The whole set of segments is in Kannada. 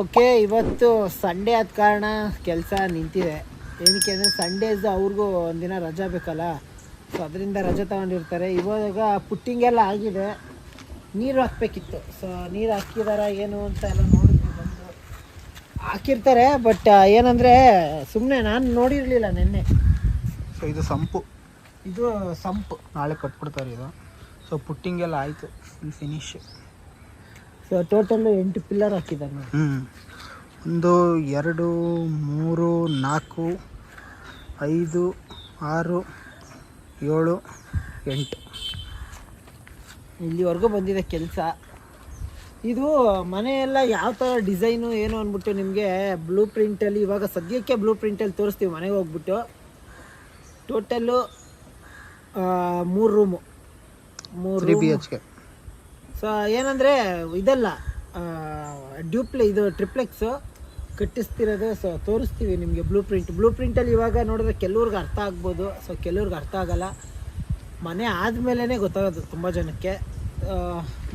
ಓಕೆ, ಇವತ್ತು ಸಂಡೇ ಆದ ಕಾರಣ ಕೆಲಸ ನಿಂತಿದೆ. ಏನಕ್ಕೆ ಅಂದರೆ ಸಂಡೇಸ್ ಅವ್ರಿಗೂ ಒಂದಿನ ರಜಾ ಬೇಕಲ್ಲ, ಸೊ ಅದರಿಂದ ರಜೆ ತಗೊಂಡಿರ್ತಾರೆ. ಇವಾಗ ಪುಟ್ಟಿಂಗೆಲ್ಲ ಆಗಿದೆ, ನೀರು ಹಾಕಬೇಕಿತ್ತು. ಸೊ ನೀರು ಹಾಕಿದಾರ ಏನು ಅಂತ ಎಲ್ಲ ನೋಡಿದ್ವಿ, ಬಂದು ಹಾಕಿರ್ತಾರೆ. ಬಟ್ ಏನಂದರೆ ಸುಮ್ಮನೆ ನಾನು ನೋಡಿರಲಿಲ್ಲ ನೆನ್ನೆ. ಸೊ ಇದು ಸಂಪು, ಇದು ಸಂಪು ನಾಳೆ ಕಟ್ಬಿಡ್ತಾರೆ ಇದು. ಸೊ ಪುಟ್ಟಿಂಗೆಲ್ಲ ಆಯಿತು, full finish. So total 8 pillar ಹಾಕಿದ್ದಾರೆ ನೋಡಿ. 1 2 3 4 5 6 7 8 ಇಲ್ಲಿವರೆಗೂ ಬಂದಿದೆ ಕೆಲಸ. ಇದು ಮನೆಯೆಲ್ಲ ಯಾವ ಥರ ಡಿಸೈನು ಏನು ಅಂದ್ಬಿಟ್ಟು ನಿಮಗೆ ಬ್ಲೂ ಪ್ರಿಂಟಲ್ಲಿ, ಇವಾಗ ಸದ್ಯಕ್ಕೆ ಬ್ಲೂ ಪ್ರಿಂಟಲ್ಲಿ ತೋರಿಸ್ತೀವಿ. ಮನೆಗೆ ಹೋಗ್ಬಿಟ್ಟು ಟೋಟಲ್ಲು 3 ರೂಮು, 3 BHK. ಸೊ ಏನಂದರೆ ಇದೆಲ್ಲ ಇದು ಟ್ರಿಪ್ಲೆಕ್ಸು ಕಟ್ಟಿಸ್ತಿರೋದು. ಸೊ ತೋರಿಸ್ತೀವಿ ನಿಮಗೆ ಬ್ಲೂ ಪ್ರಿಂಟಲ್ಲಿ. ಇವಾಗ ನೋಡಿದ್ರೆ ಕೆಲವ್ರಿಗೆ ಅರ್ಥ ಆಗ್ಬೋದು, ಸೊ ಕೆಲವ್ರಿಗೆ ಅರ್ಥ ಆಗಲ್ಲ. ಮನೆ ಆದಮೇಲೆ ಗೊತ್ತಾಗೋದು ತುಂಬ ಜನಕ್ಕೆ.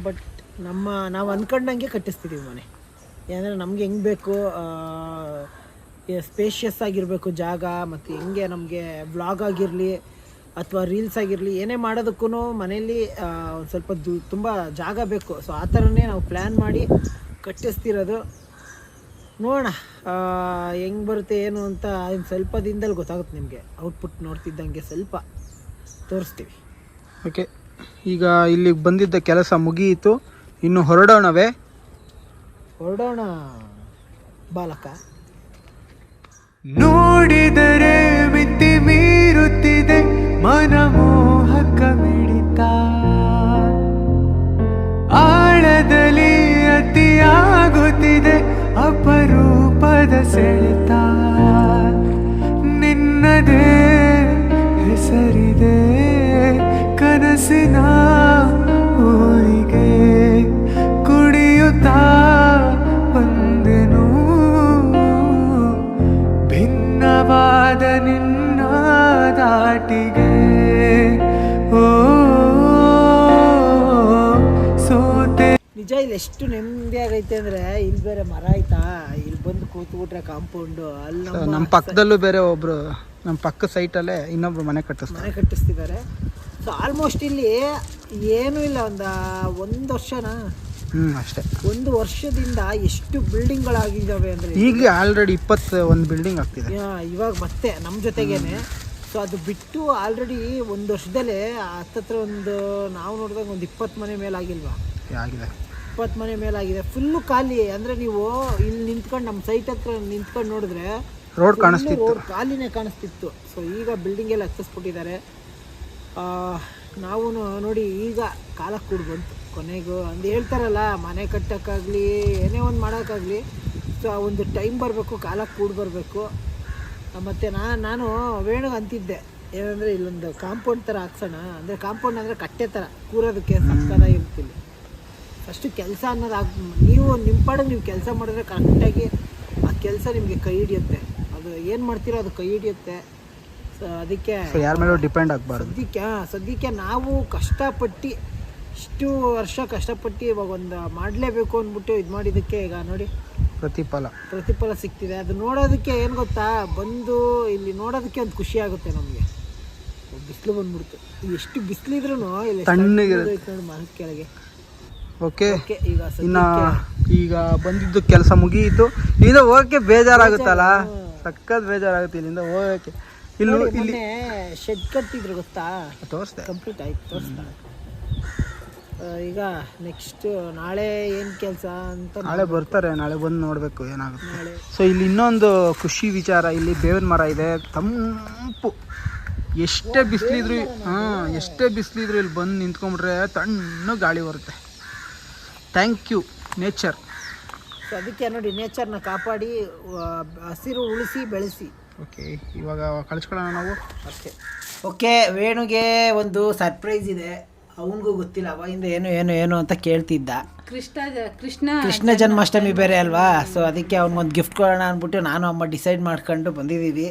ಬಟ್ ನಾವು ಅಂದ್ಕೊಂಡಂಗೆ ಕಟ್ಟಿಸ್ತಿದ್ದೀವಿ ಮನೆ. ಏನಂದರೆ ನಮಗೆ ಹೆಂಗೆ ಬೇಕು, ಸ್ಪೇಷಿಯಸ್ ಆಗಿರಬೇಕು ಜಾಗ, ಮತ್ತು ಹೆಂಗೆ ನಮಗೆ ವ್ಲಾಗ್ ಆಗಿರಲಿ ಅಥವಾ ರೀಲ್ಸ್ ಆಗಿರಲಿ, ಏನೇ ಮಾಡೋದಕ್ಕೂ ಮನೆಯಲ್ಲಿ ಒಂದು ಸ್ವಲ್ಪ ತುಂಬ ಜಾಗ ಬೇಕು. ಸೊ ಆ ಥರನೇ ನಾವು ಪ್ಲ್ಯಾನ್ ಮಾಡಿ ಕಟ್ಟಿಸ್ತಿರೋದು. ನೋಡೋಣ ಹೆಂಗೆ ಬರುತ್ತೆ ಏನು ಅಂತ. ಇನ್ನು ಸ್ವಲ್ಪ ದಿನದಲ್ಲಿ ಗೊತ್ತಾಗುತ್ತೆ ನಿಮಗೆ. ಔಟ್ಪುಟ್ ನೋಡ್ತಿದ್ದಂಗೆ ಸ್ವಲ್ಪ ತೋರಿಸ್ತೀವಿ. ಓಕೆ, ಈಗ ಇಲ್ಲಿಗೆ ಬಂದಿದ್ದ ಕೆಲಸ ಮುಗಿಯಿತು, ಇನ್ನು ಹೊರಡೋಣ ಬಾಲಕ. ನೋಡಿದರೆ ಮಿತಿ ಮೀರುತ್ತಿದೆ ಮನಮೋಹಕ ಮಿಡಿತ, ಆಳದಲ್ಲಿ ಅತಿಯಾಗುತ್ತಿದೆ ಅಪರೂಪದ ಸೆಳೆತ. ನಿನ್ನದೇ ಹೆಸರಿದೆ ಕನಸಿನ ಊರಿಗೆ, ಕುಡಿಯುತ್ತಾ ಬಂದೆನು ಭಿನ್ನವಾದ ನಿನ್ನ ದಾಟಿಗೆ. ಸೋತೆ ನಿಜ, ಇಲ್ಲಿ ಎಷ್ಟು ನೆಮ್ಮದಿ ಆಗೈತೆ ಅಂದರೆ, ಇಲ್ಲಿ ಬೇರೆ ಮರ ಆಯ್ತಾ, ಇಲ್ಲಿ ಬಂದು ಕೂತ್ಬಿಟ್ರೆ ಕಾಂಪೌಂಡು. ಅಲ್ಲಿ ನಮ್ಮ ಪಕ್ಕದಲ್ಲೂ ಬೇರೆ ಒಬ್ರು, ನಮ್ಮ ಪಕ್ಕ ಸೈಟಲ್ಲೇ ಇನ್ನೊಬ್ರು ಮನೆ ಕಟ್ಟಿಸ್ತಿದ್ದಾರೆ. ಸೊ ಆಲ್ಮೋಸ್ಟ್ ಇಲ್ಲಿ ಏನೂ ಇಲ್ಲ, ಒಂದು ವರ್ಷನಾ ಅಷ್ಟೇ. 1 ವರ್ಷದಿಂದ ಎಷ್ಟು ಬಿಲ್ಡಿಂಗ್ಗಳಾಗಿದ್ದಾವೆ ಅಂದರೆ, ಈಗಲೇ ಆಲ್ರೆಡಿ 21 ಬಿಲ್ಡಿಂಗ್ ಆಗ್ತಿದೆ ಇವಾಗ ಮತ್ತೆ ನಮ್ಮ ಜೊತೆಗೇನೆ. ಸೊ ಅದು ಬಿಟ್ಟು ಆಲ್ರೆಡಿ 1 ವರ್ಷದಲ್ಲೇ ಹತ್ತತ್ರ ನಾವು ನೋಡಿದಾಗ ಒಂದು 20 ಮನೆ ಮೇಲಾಗಿಲ್ವಾ? ಆಗಿದೆ, 20 ಮನೆ ಮೇಲಾಗಿದೆ. ಫುಲ್ಲು ಖಾಲಿ. ಅಂದರೆ ನೀವು ಇಲ್ಲಿ ನಿಂತ್ಕೊಂಡು ನಮ್ಮ ಸೈಟ್ ಹತ್ರ ನಿಂತ್ಕೊಂಡು ನೋಡಿದ್ರೆ ರೋಡ್ ಕಾಣಿಸ್ತಿತ್ತು, ರೋಡ್ ಖಾಲಿನೇ ಕಾಣಿಸ್ತಿತ್ತು. ಸೊ ಈಗ ಬಿಲ್ಡಿಂಗ್ ಎಲ್ಲ ಹತ್ತಿಸ್ಬಿಟ್ಟಿದ್ದಾರೆ. ನಾವು ನೋಡಿ ಈಗ ಕಾಲಕ್ಕೆ ಕೂಡ ಬಂತು ಕೊನೆಗೂ. ಅಂದು ಹೇಳ್ತಾರಲ್ಲ, ಮನೆ ಕಟ್ಟೋಕ್ಕಾಗಲಿ ಏನೇ ಒಂದು ಮಾಡೋಕ್ಕಾಗಲಿ, ಸೊ ಒಂದು ಟೈಮ್ ಬರಬೇಕು, ಕಾಲಕ್ಕೆ ಕೂಡ ಬರಬೇಕು. ಮತ್ತು ನಾನು ವೇಣಿಗೆ ಅಂತಿದ್ದೆ ಏನಂದರೆ, ಇಲ್ಲೊಂದು ಕಾಂಪೌಂಡ್ ಥರ ಹಾಕ್ಸೋಣ. ಅಂದರೆ ಕಾಂಪೌಂಡ್ ಅಂದರೆ ಕಟ್ಟೆ ಥರ ಕೂರೋದಕ್ಕೆ ಸಕ್ಕತ್ತಾಗಿರ್ತಿಲ್ಲ. ಅಷ್ಟು ಕೆಲಸ ಅನ್ನೋದು ನೀವು ನಿಮ್ಮ ಪಾಡಿಗೆ ನೀವು ಕೆಲಸ ಮಾಡಿದ್ರೆ ಕರೆಕ್ಟಾಗಿ ಆ ಕೆಲಸ ನಿಮಗೆ ಕೈ ಹಿಡಿಯುತ್ತೆ. ಅದು ಏನು ಮಾಡ್ತೀರೋ ಅದು ಕೈ ಹಿಡಿಯುತ್ತೆ. ಸೊ ಅದಕ್ಕೆ ಯಾರ ಮೇಲೂ ಡಿಪೆಂಡ್ ಆಗಬಾರ್ದು. ಸದ್ಯಕ್ಕೆ ನಾವು ಕಷ್ಟಪಟ್ಟು ಇಷ್ಟು ವರ್ಷ ಕಷ್ಟಪಟ್ಟು ಇವಾಗ ಒಂದು ಮಾಡಲೇಬೇಕು ಅಂದ್ಬಿಟ್ಟು ಇದು ಮಾಡಿದ್ದಕ್ಕೆ ಈಗ ನೋಡಿ ಪ್ರತಿಫಲ ಸಿಗ್ತಿದೆ. ಅದು ನೋಡೋದಕ್ಕೆ ಏನು ಗೊತ್ತಾ, ಬಂದು ಇಲ್ಲಿ ನೋಡೋದಕ್ಕೆ ಒಂದು ಖುಷಿ ಆಗುತ್ತೆ ನಮಗೆ. ಬಿಸಿಲು ಬಂದ್ಬಿಡ್ತು, ಎಷ್ಟು ಬಿಸಿಲಿದ್ರೂ ಇಲ್ಲಿ ತಣ್ಣಗಿರುತ್ತೆ ನೋಡಿ ಮರದ ಕೆಳಗೆ. ಓಕೆ, ಈಗ ಬಂದಿದ್ದು ಕೆಲಸ ಮುಗಿಯಿತು. ಇಲ್ಲಿಂದ ಹೋಗಕ್ಕೆ ಬೇಜಾರಾಗುತ್ತಲ್ಲ, ಸಖತ್ ಬೇಜಾರಾಗುತ್ತೆ ಇಲ್ಲಿಂದ ಹೋಗಕ್ಕೆ. ಇಲ್ಲಿ ಶೆಡ್ ಕಟ್ಟಿದ್ರು ಗೊತ್ತಾ, ತೋರಿಸ್ದೆ, ಕಂಪ್ಲೀಟ್ ಆಯ್ತು, ತೋರಿಸ್ತಾ. ಈಗ ನೆಕ್ಸ್ಟ್ ನಾಳೆ ಏನು ಕೆಲಸ ಅಂತ, ನಾಳೆ ಬರ್ತಾರೆ, ನಾಳೆ ಬಂದು ನೋಡಬೇಕು ಏನಾಗುತ್ತೆ. ಸೊ ಇಲ್ಲಿ ಇನ್ನೊಂದು ಖುಷಿ ವಿಚಾರ, ಇಲ್ಲಿ ಬೇವಿನ ಮರ ಇದೆ, ತಂಪು. ಎಷ್ಟೇ ಬಿಸಿಲಿದ್ರು ಇಲ್ಲಿ ಬಂದು ನಿಂತ್ಕೊಂಡ್ಬಿಟ್ರೆ ತಣ್ಣಗೆ ಗಾಳಿ ಬರುತ್ತೆ. Thank you nature. ಸೊ ಅದಕ್ಕೆ ನೋಡಿ, ನೇಚರ್ನ ಕಾಪಾಡಿ ಹಸಿರು ಉಳಿಸಿ ಬೆಳೆಸಿ. ಓಕೆ, ಇವಾಗ ಕಳಿಸ್ಕೊಳ್ಳೋಣ ನಾವು ಅಷ್ಟೇ. ಓಕೆ, ವೇಣುಗೆ ಒಂದು ಸರ್ಪ್ರೈಸ್ ಇದೆ. ಅವನಿಗೂ ಗೊತ್ತಿಲ್ಲ, ಅವಾಗಿಂದ ಏನು ಅಂತ ಕೇಳ್ತಿದ್ದ. ಕೃಷ್ಣ ಜನ್ಮಾಷ್ಟಮಿ ಬೇರೆ ಅಲ್ವಾ, ಸೊ ಅದಕ್ಕೆ ಅವ್ನಿಗೊಂದು ಗಿಫ್ಟ್ ಕೊಡೋಣ ಅಂದ್ಬಿಟ್ಟು ನಾನು ಅಮ್ಮ ಡಿಸೈಡ್ ಮಾಡ್ಕೊಂಡು ಬಂದಿದ್ದೀವಿ.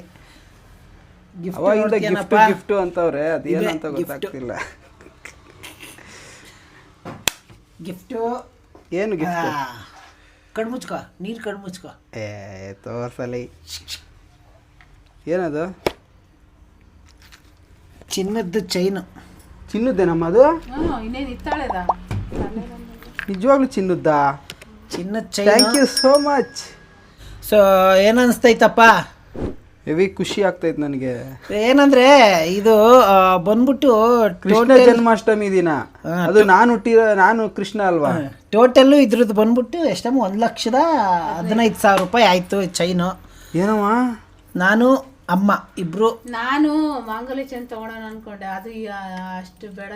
ಗಿಫ್ಟ್ ಅಂತವ್ರೆ, ಅದೇನಂತ ಗೊತ್ತಾಗ್ತಿಲ್ಲ. ಗಿಫ್ಟು ಏನು ಗಿಫ್ಟ್? ಕಣ್ಮುಚ್ಕ ನೀರು ಕಣ್ಮುಚ್ಕ. ಏ ತೋರ್ಸಲಿ. ಏನದು? ಚಿನ್ನದ ಚೈನು. ಚಿನ್ನದ್ದೇನಮ್ಮ ಅದು? ಇನ್ನೇನು ಇತ್ತಾಳೆದ ನಿಜವಾಗ್ಲೂ ಚಿನ್ನದ್ದಾ? ಚಿನ್ನದ chain. Thank you so much. So ಏನನ್ಸ್ತೈತಪ್ಪ, ಹೆವಿ ಖುಷಿ ಆಗ್ತೈತೆ ನನಗೆ. ಏನಂದ್ರೆ ಇದು ಬಂದ್ಬಿಟ್ಟು ಕೃಷ್ಣ ಜನ್ಮಾಷ್ಟಮಿ ದಿನ. ಅದು ನಾನು ಕೃಷ್ಣ ಅಲ್ವಾ? ಟೋಟಲ್ಲು ಇದ್ರದ್ದು ಬಂದ್ಬಿಟ್ಟು ಎಷ್ಟಮ್ಮ 1,15,000 ರೂಪಾಯಿ ಆಯಿತು ಚೈನು. ಏನಮ್ಮ? ನಾನು ಅಮ್ಮ ಇಬ್ರು. ನಾನು ಮಾಂಗಲ್ಯ ಚೈನ್ ತಗೊಳೋಣ ಅನ್ಕೊಂಡೆ, ಅದು ಅಷ್ಟು ಬೇಡ,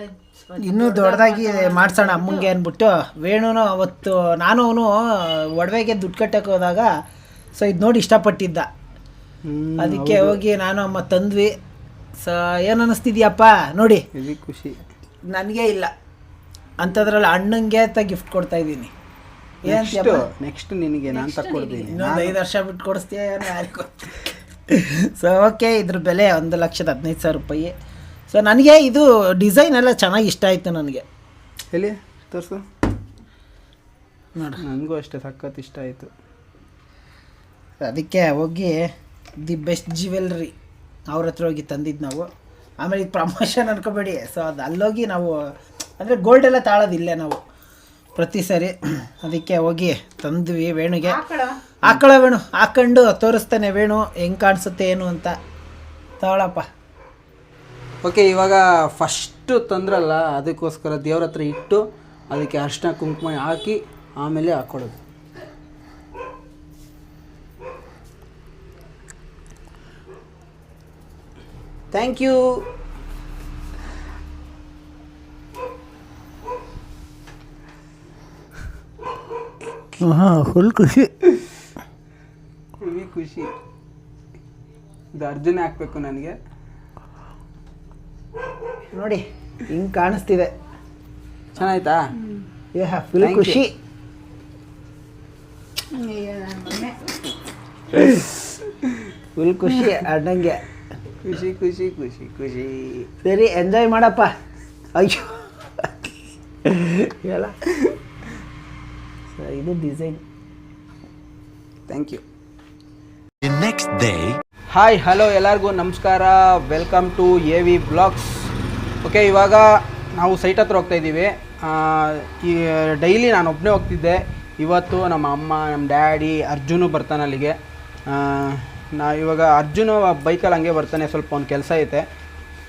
ಇನ್ನೂ ದೊಡ್ಡದಾಗಿ ಮಾಡ್ಸೋಣ ಅಮ್ಮಂಗೆ ಅಂದ್ಬಿಟ್ಟು. ವೇಣುನು ಅವತ್ತು ನಾನು ಅವನು ಒಡವೆಗೆ ದುಡ್ಡು ಕಟ್ಟಕ್ಕೆ ಹೋದಾಗ ಸೊ ಇದು ನೋಡಿ ಇಷ್ಟಪಟ್ಟಿದ್ದ, ಅದಕ್ಕೆ ಹೋಗಿ ನಾನು ಅಮ್ಮ ತಂದ್ವಿ. ಸೊ ಏನು ಅನ್ನಿಸ್ತಿದ್ಯಪ್ಪ ನೋಡಿ? ಹೆವಿ ಖುಷಿ. ನನಗೆ ಇಲ್ಲ ಅಂಥದ್ರಲ್ಲಿ ಅಣ್ಣಂಗೆ ಅಂತ ಗಿಫ್ಟ್ ಕೊಡ್ತಾ ಇದ್ದೀನಿ. ನೆಕ್ಸ್ಟ್ ನಿನಗೆ ನಾನು ತಕ್ಕೊಡ್ತೀನಿ. ಇನ್ನೊಂದು 5 ವರ್ಷ ಬಿಟ್ಟು ಕೊಡಿಸ್ತೀಯ ಏನೋ ಯಾರಿಗೂ ಗೊತ್ತು. ಸೊ ಓಕೆ, ಇದ್ರ ಬೆಲೆ 1,15,000 ರೂಪಾಯಿ. ಸೊ ನನಗೆ ಇದು ಡಿಸೈನ್ ಎಲ್ಲ ಚೆನ್ನಾಗಿ ಇಷ್ಟ ಆಯಿತು ನನಗೆ. ಎಲ್ಲಿ ತೋರಿಸು ನೋಡು. ನನಗೂ ಅಷ್ಟೇ ಸಖತ್ ಇಷ್ಟ ಆಯಿತು. ಅದಕ್ಕೆ ಹೋಗಿ ದಿ ಬೆಸ್ಟ್ ಜ್ಯುವೆಲ್ರಿ ಅವ್ರ ಹತ್ರ ಹೋಗಿ ತಂದಿದ್ದು ನಾವು. ಆಮೇಲೆ ಇದು ಪ್ರಮೋಷನ್ ಅನ್ಕೋಬೇಡಿ. ಸೊ ಅದು ಅಲ್ಲೋಗಿ ನಾವು ಅಂದರೆ ಗೋಲ್ಡ್ ಎಲ್ಲ ತಾಳೋದಿಲ್ಲೇ ನಾವು ಪ್ರತಿ ಸರಿ. ಅದಕ್ಕೆ ಹೋಗಿ ತಂದ್ವಿ ವೇಣುಗೆ. ಹಾಕೊಳ್ಳ ವೇಣು, ಹಾಕೊಂಡು ತೋರಿಸ್ತಾನೆ ವೇಣು ಹೆಂಗೆ ಕಾಣಿಸುತ್ತೆ ಏನು ಅಂತ. ತಗೊಳಪ್ಪ. ಓಕೆ, ಇವಾಗ ಫಸ್ಟು ತಂದ್ರಲ್ಲ ಅದಕ್ಕೋಸ್ಕರ ದೇವ್ರ ಹತ್ರ ಇಟ್ಟು ಅದಕ್ಕೆ ಅರಿಶಿನ ಕುಂಕುಮ ಹಾಕಿ ಆಮೇಲೆ ಹಾಕ್ಕೊಡೋದು. Thank you. ಹಾಂ, ಫುಲ್ ಖುಷಿ. ಖುಷಿ. ಇದು ಅರ್ಜುನ ಹಾಕ್ಬೇಕು ನನಗೆ. ನೋಡಿ ಹಿಂಗೆ ಕಾಣಿಸ್ತಿದೆ. ಚೆನ್ನಾಯ್ತಾ? ಫುಲ್ ಖುಷಿ. ಫುಲ್ ಖುಷಿ ಅಣ್ಣಂಗೆ. ಖುಷಿ ಖುಷಿ ಖುಷಿ ಖುಷಿ. ಸರಿ, ಎಂಜಾಯ್ ಮಾಡಪ್ಪ. ಅಯ್ಯೋ ಎಲ್ಲ ಇದು design. Thank you. Next day. Hi, hello, ಎಲ್ಲರಿಗೂ ನಮಸ್ಕಾರ. Welcome to AV blogs. Okay, ಇವಾಗ ನಾವು ಸೈಟ್ ಹತ್ರ ಹೋಗ್ತಾ ಇದ್ದೀವಿ. ಈ ಡೈಲಿ ನಾನು ಒಬ್ಬನೇ ಹೋಗ್ತಿದ್ದೆ. ಇವತ್ತು ನಮ್ಮ ಅಮ್ಮ, ನಮ್ಮ ಡ್ಯಾಡಿ, ಅರ್ಜುನು ಬರ್ತಾನೆ ಅಲ್ಲಿಗೆ. ಇವಾಗ ಅರ್ಜುನು ಬೈಕಲ್ಲಿ ಹಂಗೆ ಬರ್ತಾನೆ, ಸ್ವಲ್ಪ ಒಂದು ಕೆಲಸ ಐತೆ,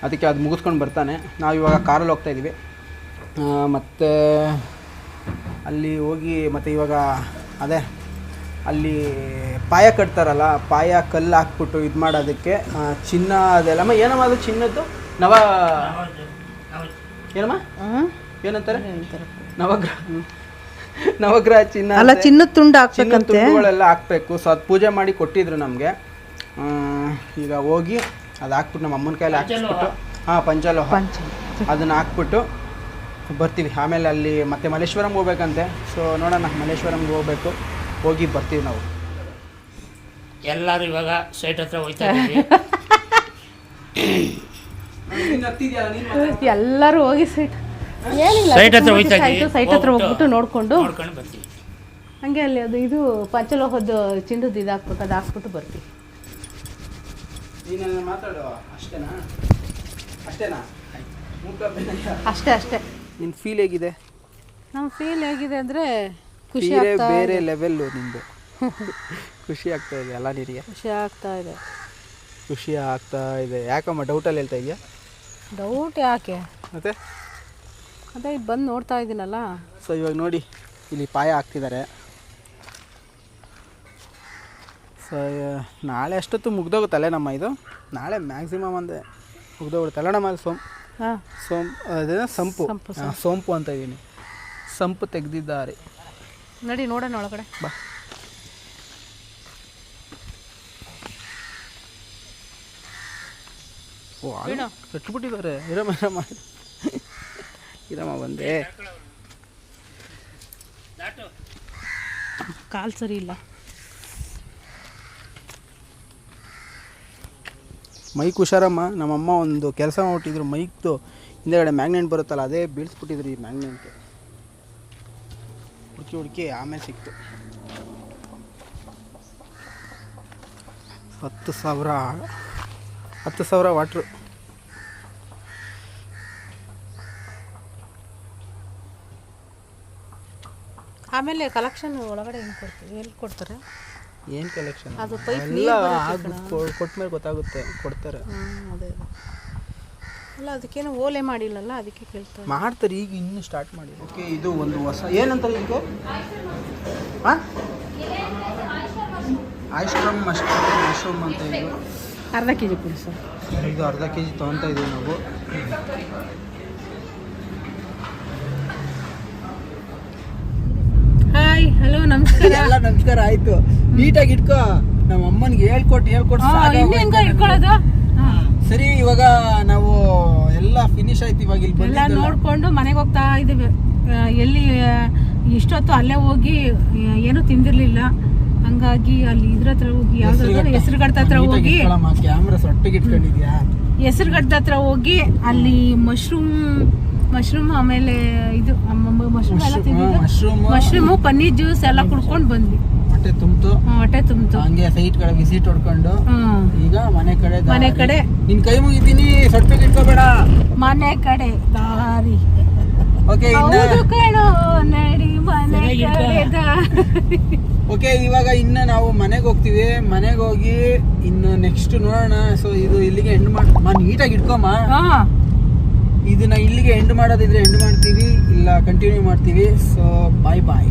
ಅದಕ್ಕೆ ಅದು ಮುಗಿಸ್ಕೊಂಡು ಬರ್ತಾನೆ. ನಾವು ಇವಾಗ ಕಾರಲ್ಲಿ ಹೋಗ್ತಾ ಇದ್ದೀವಿ. ಮತ್ತು ಅಲ್ಲಿ ಹೋಗಿ ಮತ್ತು ಇವಾಗ ಅದೇ ಅಲ್ಲಿ ಪಾಯ ಕಟ್ತಾರಲ್ಲ, ಪಾಯ ಕಲ್ಲು ಹಾಕ್ಬಿಟ್ಟು ಇದು ಮಾಡೋದಕ್ಕೆ ಚಿನ್ನ ಅದೆಲ್ಲಮ್ಮ. ಏನಮ್ಮ ಅದು ಚಿನ್ನದ್ದು? ಏನಮ್ಮ ಏನಂತಾರೆ? ನವಗ್ರಹ ಚಿನ್ನ ಅಲ್ಲ, ಚಿನ್ನದ ತುಂಡು ಹಾಕ್ಬೇಕಂತೆ, ತುಂಡುಗಳೆಲ್ಲ ಹಾಕ್ಬೇಕು. ಸೊ ಅದು ಪೂಜೆ ಮಾಡಿ ಕೊಟ್ಟಿದ್ರು ನಮಗೆ. ಈಗ ಹೋಗಿ ಅದು ಹಾಕ್ಬಿಟ್ಟು ನಮ್ಮ ಅಮ್ಮನ ಕೈಯಲ್ಲಿ ಹಾಕಿಸ್ಬಿಟ್ಟು, ಪಂಚಲೋಹ ಅದನ್ನು ಹಾಕ್ಬಿಟ್ಟು ಬರ್ತೀವಿ. ಆಮೇಲೆ ಅಲ್ಲಿ ಮತ್ತೆ ಮಲ್ಲೇಶ್ವರಂಗೆ ಹೋಗ್ಬೇಕಂತೆ. ಸೊ ನೋಡೋಣ, ಮಲ್ಲೇಶ್ವರಂಗೆ ಹೋಗ್ಬೇಕು, ಹೋಗಿ ಬರ್ತೀವಿ ನಾವು. ಎಲ್ಲರೂ ಇವಾಗ ಸೈಟ್ ಹತ್ರ ಹೋಗ್ತಾ ಇದ್ದೀವಿ. ಎಲ್ಲರೂ ಹೋಗಿ ಸೈಟ್ ಸೈಟ್ ಹತ್ರ ಹೋಗ್ತಾ ಇದ್ದೀವಿ. ಸೈಟ್ ಹತ್ರ ಹೋಗ್ಬಿಟ್ಟು ನೋಡ್ಕೊಂಡು ಬರ್ತೀವಿ. ಹಂಗೆ ಅಲ್ಲಿ ಅದು ಇದು ಪಂಚಲೋಹದ್ದು ಚಿನ್ನದ ಇದು ಹಾಕ್ಬೇಕು, ಅದು ಹಾಕ್ಬಿಟ್ಟು ಬರ್ತೀವಿ. ಮಾತಾಡು. ಅಷ್ಟೇನಾ? ಅಷ್ಟೇ. ನಿನ್ನ ಫೀಲ್ ಹೇಗಿದೆ? ನಮ್ಮ ಫೀಲ್ ಹೇಗಿದೆ ಅಂದರೆ ಖುಷಿ ಬೇರೆ ಲೆವೆಲ್ಲು ನಿಮ್ಮದು. ಖುಷಿ ಆಗ್ತಾ ಇದೆ ಅಲ್ಲ ನಿನಗೆ? ಖುಷಿ ಆಗ್ತಾ ಇದೆ. ಯಾಕಮ್ಮ ಡೌಟಲ್ಲಿ ಹೇಳ್ತಾ ಇದೆಯಾ? ಡೌಟ್ ಯಾಕೆ? ಮತ್ತೆ ಅದೇ ಇದು ಬಂದು ನೋಡ್ತಾ ಇದ್ದೀನಲ್ಲ. ಸೊ ಇವಾಗ ನೋಡಿ, ಇಲ್ಲಿ ಪಾಯ ಹಾಕ್ತಿದ್ದಾರೆ. ಸೊ ನಾಳೆ ಅಷ್ಟೊತ್ತು ಮುಗ್ದೋಗುತ್ತಲ್ಲ ನಮ್ಮ ಇದು. ನಾಳೆ ಮ್ಯಾಕ್ಸಿಮಮ್ ಅಂದರೆ ಮುಗ್ದೋಗುತ್ತಲ್ಲ ನಮ್ಮ ಸೋಂಪು ಅಂತ ಇದ್ದೀನಿ. ಸಂಪು ತೆಗೆದಿದ್ದಾರೆ. ನಡಿ ನೋಡೋಣ ಒಳಗಡೆ ಬಾ. ಓ, ಕಟ್ಬಿಟ್ಟಿದ್ದಾರೆ. ಇರಮ್ಮ ಬಂದೆ. ಕಾಲು ಸರಿ ಇಲ್ಲ. ಮೈಕ್ ಹುಷಾರಮ್ಮ. ನಮ್ಮಮ್ಮ ಒಂದು ಕೆಲಸ ಮಾಡ್ಬಿಟ್ಟಿದ್ರು, ಮೈಕ್ದು ಹಿಂದೆಗಡೆ ಮ್ಯಾಗ್ನೆಟ್ ಬರುತ್ತಲ್ಲ, ಅದೇ ಬೀಳಿಸ್ಬಿಟ್ಟಿದ್ರು. ಈ ಮ್ಯಾಗ್ನೆಟ್ ಹುಡುಕಿ ಆಮೇಲೆ ಸಿಕ್ತು. 10,000 ವಾಟ್ರು. ಆಮೇಲೆ ಕಲೆಕ್ಷನ್ ಒಳಗಡೆ ಹೆಂಗೆ ಕೊಡ್ತೀವಿ, ಎಲ್ಲಿ ಕೊಡ್ತಾರೆ? ಏನು ಕಲೆಕ್ಷನ್ ಅದು ಪೈಪ್ ಎಲ್ಲ ಕೊಟ್ಮೇಲೆ ಗೊತ್ತಾಗುತ್ತೆ, ಕೊಡ್ತಾರೆ. ಅದೇ ಅಲ್ಲ, ಅದಕ್ಕೇನು ಓಲೆ ಮಾಡಿಲ್ಲಲ್ಲ, ಅದಕ್ಕೆ ಕೇಳ್ತಾರೆ. ಮಾಡ್ತಾರೆ, ಈಗ ಇನ್ನೂ ಸ್ಟಾರ್ಟ್ ಮಾಡಿ. ಓಕೆ, ಇದು ಒಂದು ಹೊಸ ಏನಂತಾರೆ ಇದಕ್ಕೆ? ಹಾಂ, ಆಯ್ಸ್ಟ್ರಮ್ ಮಶ್ರೂಮ್ ಅಂತ. ಇದು ಅರ್ಧ ಕೆ ಜಿ ಕೊಡಿ ಸರ್. ಇದು ಅರ್ಧ ಕೆ ಜಿ ತೊಗೊತಾ ಇದ್ದೀವಿ ನಾವು. ಹಾಯ್, ಹಲೋ, ನಮಸ್ಕಾರ. ಎಲ್ಲ ನಮಸ್ಕಾರ. ಆಯ್ತು, ನೀಟಾಗಿ ಇಟ್ಕೋ. ನಮ್ಮ ಅಮ್ಮನಿಗೆ ಹೇಳ್ಕೊಟ್ಟು ಇಟ್ಕೊಳ್ಳೋದು. ಸರಿ, ಇವಾಗ ನಾವು ಎಲ್ಲ ಫಿನಿಶ್ ಆಯ್ತು. ಇವಾಗ ಇಲ್ಲಿ ಎಲ್ಲ ನೋಡ್ಕೊಂಡು ಮನೆಗೆ ಹೋಗ್ತಾ ಇದ್ದೀವಿ. ಎಲ್ಲಿ ಇಷ್ಟೊತ್ತು ಅಲ್ಲೇ ಹೋಗಿ ಏನು ತಿಂದಿರ್ಲಿಲ್ಲ, ಹಂಗಾಗಿ ಅಲ್ಲಿ ಇದ್ರ ಹತ್ರ ಹೋಗಿ ಯಾವ್ದಾದ್ರು ಹೆಸರುಗಡ್ಡ ಹತ್ರ ಹೋಗಿ, ಕ್ಯಾಮ್ರಾ ಸೊಟ್ಟಿಗೆ ಇಟ್ಕೊಂಡಿದ್ಯಾ, ಹೆಸರುಗಡ್ಡ ಹತ್ರ ಹೋಗಿ ಅಲ್ಲಿ ಮಶ್ರೂಮ್ ಆಮೇಲೆ ಇದು ಮಶ್ರೂಮ್ ಎಲ್ಲ ತಿಂದಿದ್ದು, ಮಶ್ರೂಮು ಪನ್ನೀರ್ ಜ್ಯೂಸ್ ಎಲ್ಲ ಕುಡ್ಕೊಂಡು ಬಂದ್ವಿ. ಹೊಟ್ಟೆ ತುಂಬಿತು. ಹಂಗೆ ಸೈಟ್ ಕಡೆ ವಿಸಿಟ್ ಹೊಡ್ಕೊಂಡು ಈಗ ಮನೆ ಕಡೆ ನಿನ್ ಕೈ ಮುಗಿತೀನಿ, ಸೊಟ್ಟಿಗೆ ಇಟ್ಕೋಬೇಡ. ಮನೆ ಕಡೆ ದಾರಿ. ಓಕೆ, ನಡಿ ಮನೆ ಕಡೆ ದಾರಿ. ಓಕೆ, ಇವಾಗ ಇನ್ನ ನಾವು ಮನೆಗೆ ಹೋಗ್ತೀವಿ. ಮನೆಗೆ ಹೋಗಿ ಇನ್ನು ನೆಕ್ಸ್ಟ್ ನೋಡೋಣ. ಸೊ ಇದು ಇಲ್ಲಿಗೆ ಎಂಡ್ ನೀಟಾಗಿ ಇಟ್ಕೊಮ್ಮ. ಇದನ್ನ ಇಲ್ಲಿಗೆ ಎಂಡ್ ಮಾಡೋದಿದ್ರೆ ಎಂಡ್ ಮಾಡ್ತೀವಿ, ಇಲ್ಲ ಕಂಟಿನ್ಯೂ ಮಾಡ್ತೀವಿ. ಸೊ ಬಾಯ್.